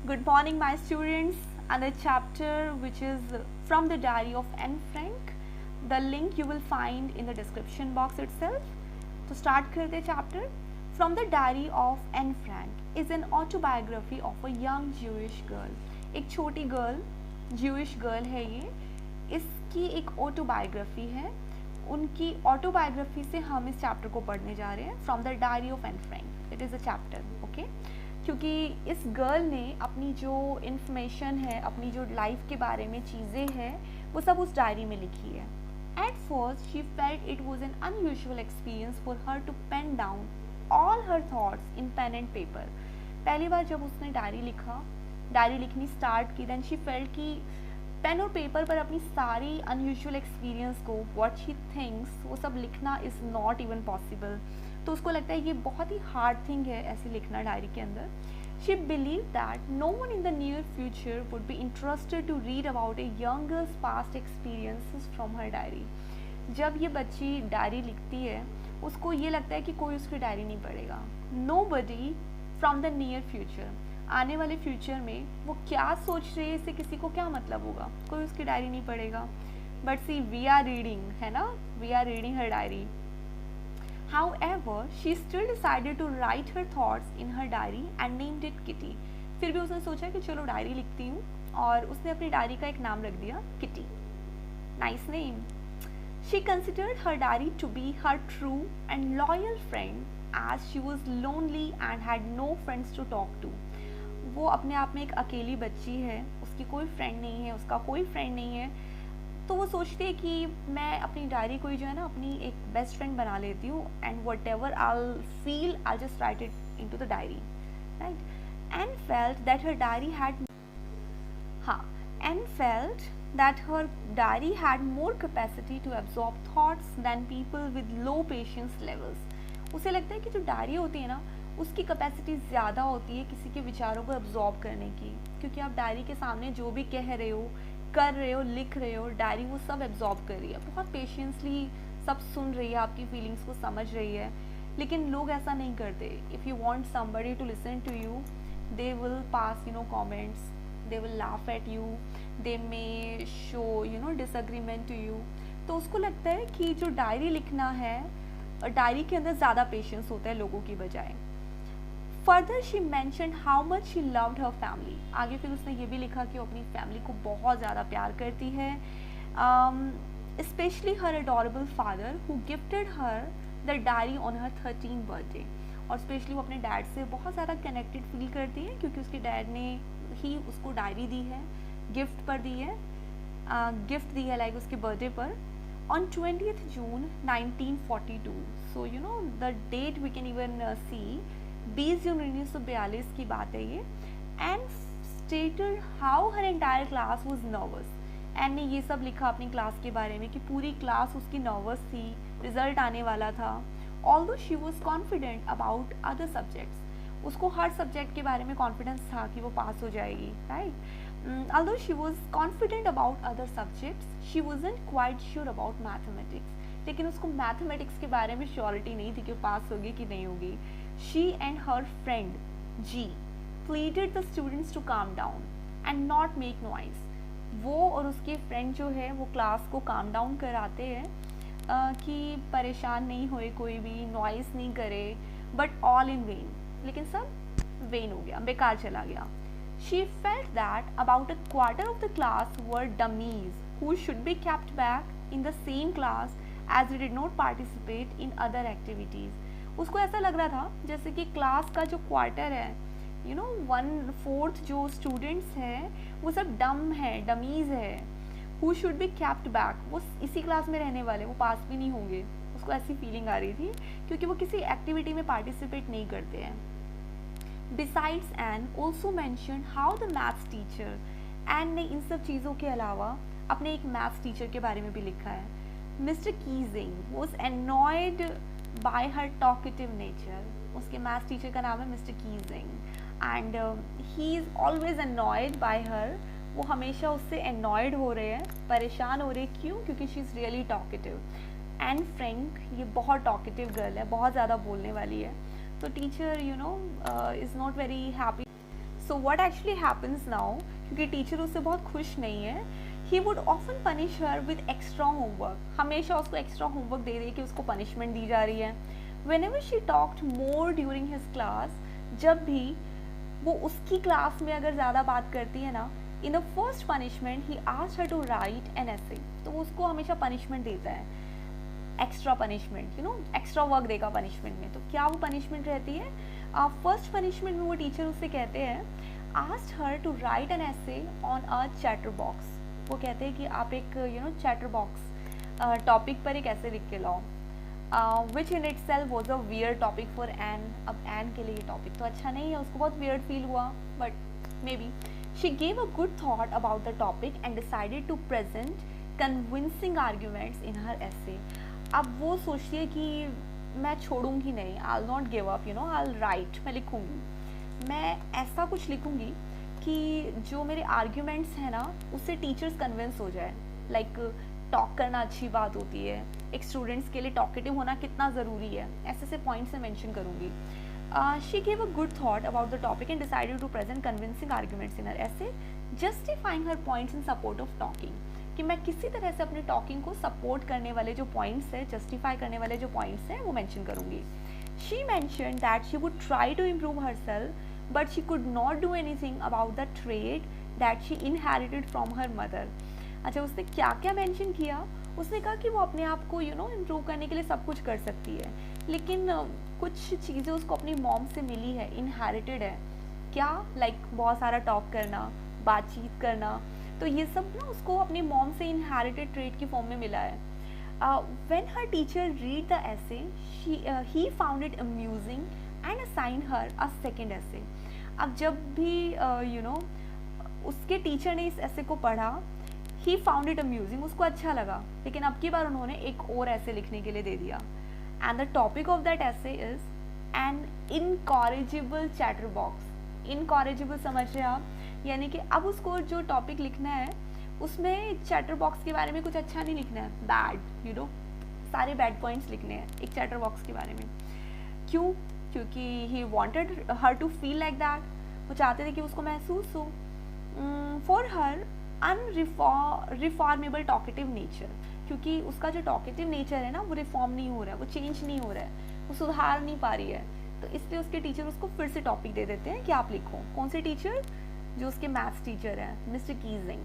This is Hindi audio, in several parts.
Good morning, my students. Another chapter which is from the diary of Anne Frank. The link you will find in the description box itself. To start करते chapter. From the diary of Anne Frank is an autobiography of a young Jewish girl. एक छोटी girl, Jewish girl है ये. इसकी एक autobiography है. उनकी ऑटोबायोग्राफी से हम इस चैप्टर को पढ़ने जा रहे हैं. From the diary of Anne Frank. It is a chapter. Okay, क्योंकि इस गर्ल ने अपनी जो इन्फॉर्मेशन है, अपनी जो लाइफ के बारे में चीज़ें हैं, वो सब उस डायरी में लिखी है. At first she felt it was an unusual experience for her to pen down all her thoughts in pen and paper. पहली बार जब उसने डायरी लिखनी स्टार्ट की, देन शी फेल्ट कि पेन और पेपर पर अपनी सारी अनयूजुअल एक्सपीरियंस को, व्हाट शी थिंक्स, वो सब लिखना इज़ नॉट इवन पॉसिबल. तो उसको लगता है ये बहुत ही हार्ड थिंग है ऐसे लिखना डायरी के अंदर. She believe that no one in the near future would be interested to read about a young girl's past experiences from her diary. जब ये बच्ची डायरी लिखती है, उसको ये लगता है कि कोई उसकी डायरी नहीं पढ़ेगा. Nobody from the near future. आने वाले फ्यूचर में वो क्या सोच रही है, इससे किसी को क्या मतलब होगा, कोई उसकी डायरी नहीं पढ़ेगा. But see, we are reading, है ना, we are reading her diary. However, she still decided to write her thoughts in her diary and named it Kitty. फिर भी उसने सोचा कि चलो डायरी लिखती हूँ, और उसने अपनी डायरी का एक नाम रख दिया, Kitty. Nice name. She considered her diary to be her true and loyal friend as she was lonely and had no friends to talk to. वो अपने आप में एक अकेली बच्ची है, उसकी कोई फ्रेंड नहीं है, उसका कोई फ्रेंड नहीं है. तो वो सोचती है कि मैं अपनी डायरी को ही जो है ना अपनी एक बेस्ट फ्रेंड बना लेती हूँ, and whatever I feel I just write it into the diary, right. And felt that her diary had more capacity to absorb thoughts than people with low patience levels. उसे लगता है कि जो डायरी होती है ना, उसकी कैपेसिटी ज़्यादा होती है किसी के विचारों को एब्जॉर्ब करने की, क्योंकि आप डायरी के सामने जो भी कह रहे हो, कर रहे हो, लिख रहे हो, डायरी वो सब एब्जॉर्ब कर रही है, बहुत पेशेंसली सब सुन रही है, आपकी फीलिंग्स को समझ रही है. लेकिन लोग ऐसा नहीं करते. If you want somebody to listen to you, they will pass comments, they will laugh at you, they may show disagreement to you. तो उसको लगता है कि जो डायरी लिखना है, डायरी के अंदर ज़्यादा पेशेंस होता है लोगों की बजाय. Further she mention how much she loved her family. आगे फिर उसने ये भी लिखा कि वो अपनी फैमिली को बहुत ज़्यादा प्यार करती है, specially her adorable father who gifted her the diary on her 13th birthday. और स्पेशली वो अपने डैड से बहुत ज़्यादा कनेक्टेड फील करती है, क्योंकि उसके डैड ने ही उसको डायरी दी है, गिफ्ट दी है लाइक उसके बर्थडे पर, on 20th June 1942. So the date we can even see 20 जून 1942 की बात है ये. And stated how her entire class was nervous. And ने ये सब लिखा अपनी क्लास के बारे में कि पूरी क्लास उसकी नर्वस थी, रिजल्ट आने वाला था. Although she was confident about other subjects. उसको हर सब्जेक्ट के बारे में कॉन्फिडेंस था कि वो पास हो जाएगी, right. Although she was confident about other subjects, she wasn't quite sure about mathematics. लेकिन उसको मैथमेटिक्स के बारे में श्योरिटी नहीं थी कि पास होगी कि नहीं होगी. She and her friend G pleaded the students to calm down and not make noise. वो और उसके फ्रेंड जो है वो क्लास को काम डाउन कराते हैं कि परेशान नहीं होए, कोई भी नॉइस नहीं करे, बट ऑल इन वेन. लेकिन सब वेन हो गया, बेकार चला गया. She felt that about a quarter of the class were dummies who should be kept back in the same class as they did not participate in other activities. उसको ऐसा लग रहा था जैसे कि क्लास का जो क्वार्टर है, 1/4 जो स्टूडेंट्स हैं वो सब डम है, डमीज़ है. Who should be kept back, वो इसी क्लास में रहने वाले, वो पास भी नहीं होंगे. उसको ऐसी फीलिंग आ रही थी क्योंकि वो किसी एक्टिविटी में पार्टिसिपेट नहीं करते हैं. Besides Anne also mention how the maths teacher. Anne ने इन सब चीज़ों के अलावा अपने एक मैथ्स टीचर के बारे में भी लिखा है. Mister Keesing was annoyed bye her talkative nature. उसके मैथ्स टीचर का नाम है mister Keesing, and he is always annoyed bye हर. वो हमेशा उससे एनॉयड हो रहे हैं, परेशान हो रहे हैं. क्यों? क्योंकि she is really talkative. And Frank ये बहुत टॉकेटिव गर्ल है, बहुत ज़्यादा बोलने वाली है. तो teacher is not very happy. So what actually happens now, क्योंकि टीचर उससे बहुत खुश नहीं है, he would often punish her with extra homework, हमेशा उसको एक्स्ट्रा होमवर्क दे दे कि उसको पनिशमेंट दी जा रही है. Whenever she talked more during his class, जब भी वो उसकी क्लास में अगर ज़्यादा बात करती है ना, in the first punishment he asked her to write an essay, तो वो उसको हमेशा पनिशमेंट देता है, एक्स्ट्रा पनिशमेंट, एक्स्ट्रा वर्क देगा पनिशमेंट में. तो क्या वो पनिशमेंट रहती है? फर्स्ट पनिशमेंट में वो टीचर उससे कहते हैं, asked her to write an essay on a chatterbox. वो कहते हैं कि आप एक चैटर बॉक्स टॉपिक पर एक ऐसे लिख के लाओ. Which in itself was a weird topic for Anne. अब एन के लिए ये टॉपिक तो अच्छा नहीं है, उसको बहुत वियर्ड फील हुआ, but maybe she gave a good thought about the topic and decided to present convincing arguments in her essay. अब वो सोचती है कि मैं छोड़ूंगी नहीं, I will not give up, I will write, मैं लिखूंगी, मैं ऐसा कुछ लिखूंगी कि जो मेरे आर्ग्यूमेंट्स हैं ना उससे टीचर्स कन्विंस हो जाए. लाइक टॉक करना अच्छी बात होती है, एक स्टूडेंट्स के लिए टॉकेटिव होना कितना ज़रूरी है, ऐसे ऐसे पॉइंट्स से मेंशन करूँगी. She gave a good thought about the topic and decided to present convincing arguments in her essay, justifying her points in support of talking, कि मैं किसी तरह से अपनी टॉकिंग को सपोर्ट करने वाले जो पॉइंट्स हैं, जस्टिफाई करने वाले जो पॉइंट्स हैं वो मेंशन करूँगी. She mentioned that she would try to improve herself but she could not do anything about the trait that she inherited from her mother. अच्छा, उसने क्या क्या मेंशन किया? उसने कहा कि वो अपने आप को इम्प्रूव करने के लिए सब कुछ कर सकती है, लेकिन कुछ चीज़ें उसको अपनी मॉम से मिली है, इनहेरिटेड है. क्या? लाइक बहुत सारा टॉक करना, बातचीत करना, तो ये सब ना उसको अपनी मॉम से इनहेरिटेड ट्रेट की फॉर्म में मिला है. When her teacher read the essay he found it amusing and assign her a second essay. अब जब भी उसके टीचर ने इस एसे को पढ़ा, ही फाउंड इट अम्यूजिंग, उसको अच्छा लगा, लेकिन अब की बार उन्होंने एक और ऐसे लिखने के लिए दे दिया. And the topic of that ऐसे is an incorrigible chatter box. Incorrigible समझ रहे आप, यानी कि अब उसको जो टॉपिक लिखना है उसमें चैटर बॉक्स के बारे में कुछ अच्छा नहीं लिखना है, बैड, सारे बैड पॉइंट्स लिखने हैं एक चैटर बॉक्स के बारे में. क्यों? क्योंकि he wanted her to feel like that, वो चाहते थे कि उसको महसूस हो. For her unreformable talkative nature, क्योंकि उसका जो टॉकेटिव नेचर है ना वो रिफॉर्म नहीं हो रहा है, वो चेंज नहीं हो रहा है, वो सुधार नहीं पा रही है, तो इसलिए उसके टीचर उसको फिर से टॉपिक दे देते हैं कि आप लिखो. कौन से टीचर? जो उसके मैथ्स टीचर हैं, mister Keesing.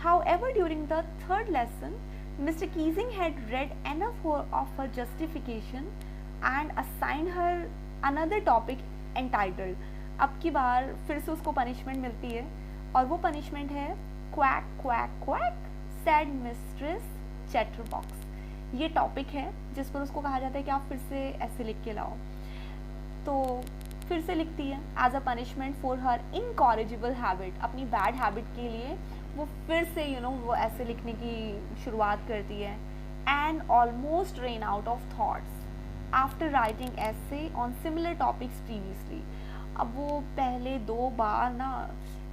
However during the third lesson mister Keesing had read enough of her justification and assigned her another topic entitled. अब की बार फिर से उसको पनिशमेंट मिलती है, और वो पनिशमेंट है quack quack quack sad mistress chatter box. ये टॉपिक है जिस पर उसको कहा जाता है कि आप फिर से ऐसे लिख के लाओ. तो फिर से लिखती है as a punishment for her incorrigible habit, अपनी बैड हैबिट के लिए वो फिर से वो ऐसे लिखने की शुरुआत करती है. And almost rain out of thoughts after writing ऐसे ऑन सिमिलर टॉपिक्स प्रीवियसली. अब वो पहले 2 बार ना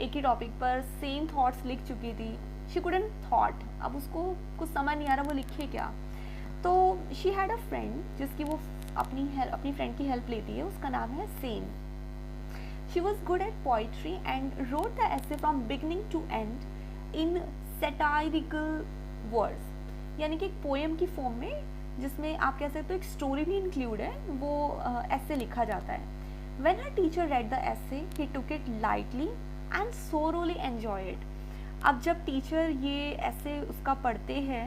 एक ही टॉपिक पर सेम थॉट्स लिख चुकी थी. शी कुडंट थॉट, अब उसको कुछ समझ नहीं आ रहा वो लिखे क्या. तो शी हैड अ फ्रेंड जिसकी वो अपनी फ्रेंड की हेल्प लेती है, उसका नाम है Sanne. She was good at poetry and wrote the essay from beginning to end in satirical words, यानी कि एक पोएम की फॉर्म में, जिसमें आप कह सकते हो एक स्टोरी भी इंक्लूड है, वो ऐसे लिखा जाता है. When her teacher read the essay, he took it lightly and thoroughly enjoyed. अब जब टीचर ये ऐसे उसका पढ़ते हैं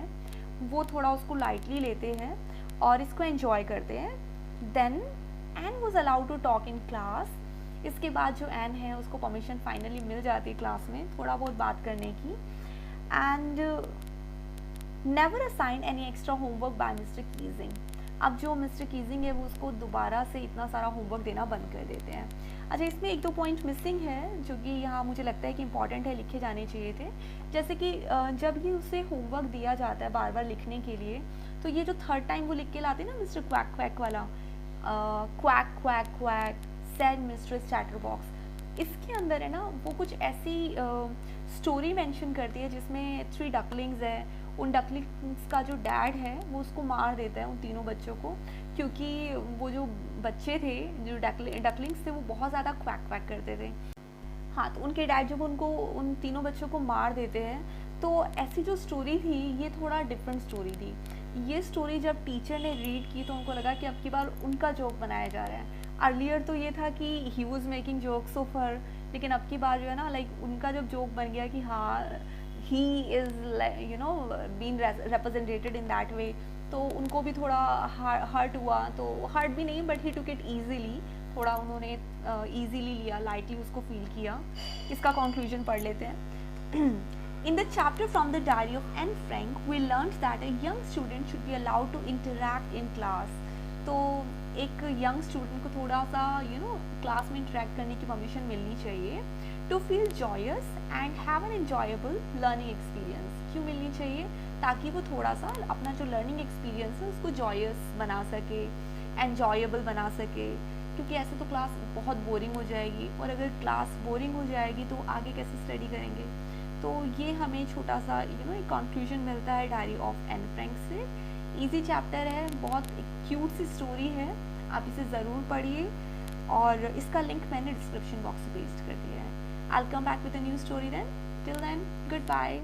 वो थोड़ा उसको लाइटली लेते हैं और इसको एंजॉय करते हैं. Then Anne was allowed to talk in class. इसके बाद जो एन है उसको परमिशन फाइनली मिल जाती है क्लास में थोड़ा बहुत बात करने की. And never assign any extra homework by mister Keesing. अब जो मिस्टर कीजिंग है वो उसको दोबारा से इतना सारा होमवर्क देना बंद कर देते हैं. अच्छा, इसमें 1-2 पॉइंट मिसिंग है जो कि यहाँ मुझे लगता है कि इंपॉर्टेंट है, लिखे जाने चाहिए थे. जैसे कि जब भी उसे होमवर्क दिया जाता है बार बार लिखने के लिए, तो ये जो थर्ड टाइम वो लिख के लाते हैं ना मिस्टर क्वैक क्वैक वाला, quack quack quack sad mistress chatter box, इसके अंदर है ना वो कुछ ऐसी स्टोरी मेंशन करती है जिसमें 3 डकलिंग्स है. उन डकलिंग्स का जो डैड है वो उसको मार देता है, उन तीनों बच्चों को, क्योंकि वो जो बच्चे थे जो डकलिंग्स थे वो बहुत ज़्यादा क्वैक क्वैक करते थे. हाँ, तो उनके डैड जब उनको उन तीनों बच्चों को मार देते हैं, तो ऐसी जो स्टोरी थी ये थोड़ा डिफरेंट स्टोरी थी। ये स्टोरी जब टीचर ने रीड की तो उनको लगा कि अब की बार उनका जोक बनाया जा रहा है। अर्लियर तो ये था कि he was making jokes of her, लेकिन अब की बार जो है ना लाइक उनका जब जोक बन गया कि हाँ he is you know been represented in that way, तो उनको भी थोड़ा हर्ट हुआ। तो हर्ट भी नहीं but he took it easily, थोड़ा उन्होंने ईजीली लिया, लाइटली उसको फील किया। इसका कंक्लूजन पढ़ लेते हैं। In the chapter from the diary of Anne Frank, we learned that a young student should be allowed to interact in class. तो एक यंग स्टूडेंट को थोड़ा सा क्लास में इंटरेक्ट करने की परमिशन मिलनी चाहिए। To feel joyous and have an enjoyable learning experience. क्यों मिलनी चाहिए? ताकि वो थोड़ा सा अपना जो लर्निंग एक्सपीरियंस है उसको जॉयस बना सके, एन्जॉयबल बना सके, क्योंकि ऐसे तो क्लास बहुत बोरिंग हो जाएगी, और अगर क्लास बोरिंग हो जाएगी तो आगे कैसे स्टडी करेंगे। तो ये हमें छोटा सा एक कंक्लूजन मिलता है डायरी ऑफ एन फ्रैंक से। इजी चैप्टर है, बहुत क्यूट सी स्टोरी है, आप इसे ज़रूर पढ़िए, और इसका लिंक मैंने डिस्क्रिप्शन बॉक्स में पेस्ट कर दिया है। I will come back with a new story then. Till then, good bye.